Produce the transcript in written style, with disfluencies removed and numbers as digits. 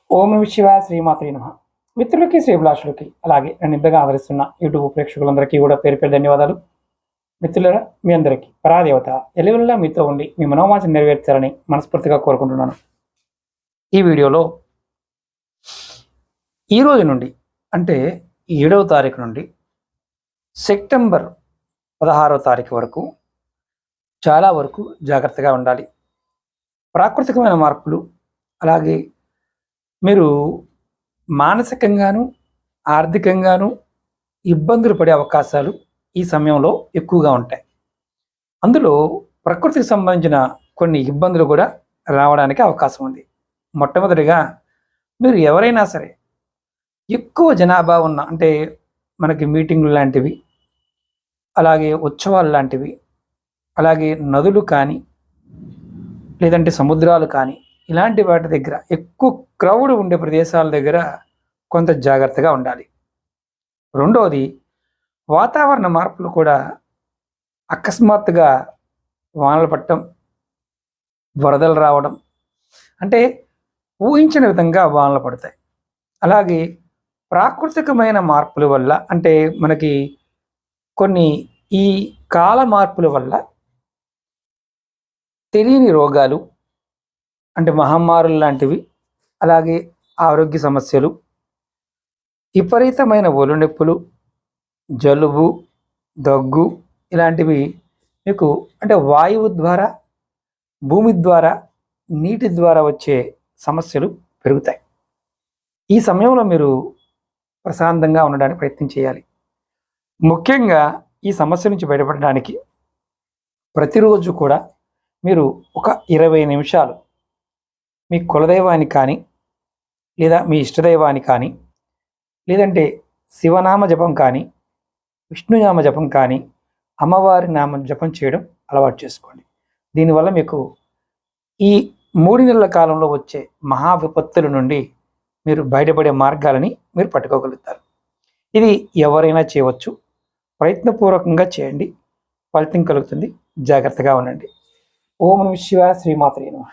ఓం నమః శివాయ శ్రీమాత్రే నమః. మిత్రులకి శ్రీభిలాషులకి అలాగే నన్ను ఇంతగా ఆదరిస్తున్న యూట్యూబ్ ప్రేక్షకులందరికీ కూడా పేరు పేరు ధన్యవాదాలు. మిత్రులారా, మీ అందరికీ పరాదేవత ఎల్లవెల్లా మీతో ఉండి మీ మనోవాంఛను నెరవేర్చాలని మనస్ఫూర్తిగా కోరుకుంటున్నాను. ఈ వీడియోలో ఈ రోజు నుండి అంటే 7వ తారీఖు నుండి సెప్టెంబర్ 16వ తారీఖు వరకు చాలా వరకు జాగ్రత్తగా ఉండాలి. ప్రాకృతికమైన మార్పులు, అలాగే మీరు మానసికంగాను ఆర్థికంగాను ఇబ్బందులు పడే అవకాశాలు ఈ సమయంలో ఎక్కువగా ఉంటాయి. అందులో ప్రకృతికి సంబంధించిన కొన్ని ఇబ్బందులు కూడా రావడానికి అవకాశం ఉంది. మొట్టమొదటిగా మీరు ఎవరైనా సరే ఎక్కువ జనాభా ఉన్న అంటే మనకి మీటింగులు లాంటివి, అలాగే ఉత్సవాలు లాంటివి, అలాగే నదులు కానీ లేదంటే సముద్రాలు కానీ ఇలాంటి వాటి దగ్గర ఎక్కువ క్రౌడ్ ఉండే ప్రదేశాల దగ్గర కొంత జాగ్రత్తగా ఉండాలి. రెండవది, వాతావరణ మార్పులు కూడా అకస్మాత్తుగా వానలు పట్టడం, వరదలు రావడం, అంటే ఊహించిన విధంగా వానలు పడతాయి. అలాగే ప్రాకృతికమైన మార్పుల వల్ల అంటే మనకి కొన్ని ఈ కాల మార్పుల వల్ల తెలియని రోగాలు అంటే మహమ్మారులు లాంటివి, అలాగే ఆరోగ్య సమస్యలు, విపరీతమైన ఒళ్ళు నొప్పులు, జలుబు, దగ్గు ఇలాంటివి మీకు అంటే వాయువు ద్వారా, భూమి ద్వారా, నీటి ద్వారా వచ్చే సమస్యలు పెరుగుతాయి. ఈ సమయంలో మీరు ప్రశాంతంగా ఉండడానికి ప్రయత్నం చేయాలి. ముఖ్యంగా ఈ సమస్య నుంచి బయటపడడానికి ప్రతిరోజు కూడా మీరు ఒక 20 నిమిషాలు మీ కులదైవాన్ని కానీ లేదా మీ ఇష్టదైవాన్ని కానీ లేదంటే శివనామ జపం కానీ విష్ణునామ జపం కానీ అమ్మవారి నామ జపం చేయడం అలవాటు చేసుకోండి. దీనివల్ల మీకు ఈ 3 నెలల కాలంలో వచ్చే మహా విపత్తుల నుండి మీరు బయటపడే మార్గాలని మీరు పట్టుకోగలుగుతారు. ఇది ఎవరైనా చేయవచ్చు. ప్రయత్నపూర్వకంగా చేయండి, ఫలితం కలుగుతుంది. జాగ్రత్తగా ఉండండి. ఓం నమః శివాయ శ్రీమాత్రే నమః.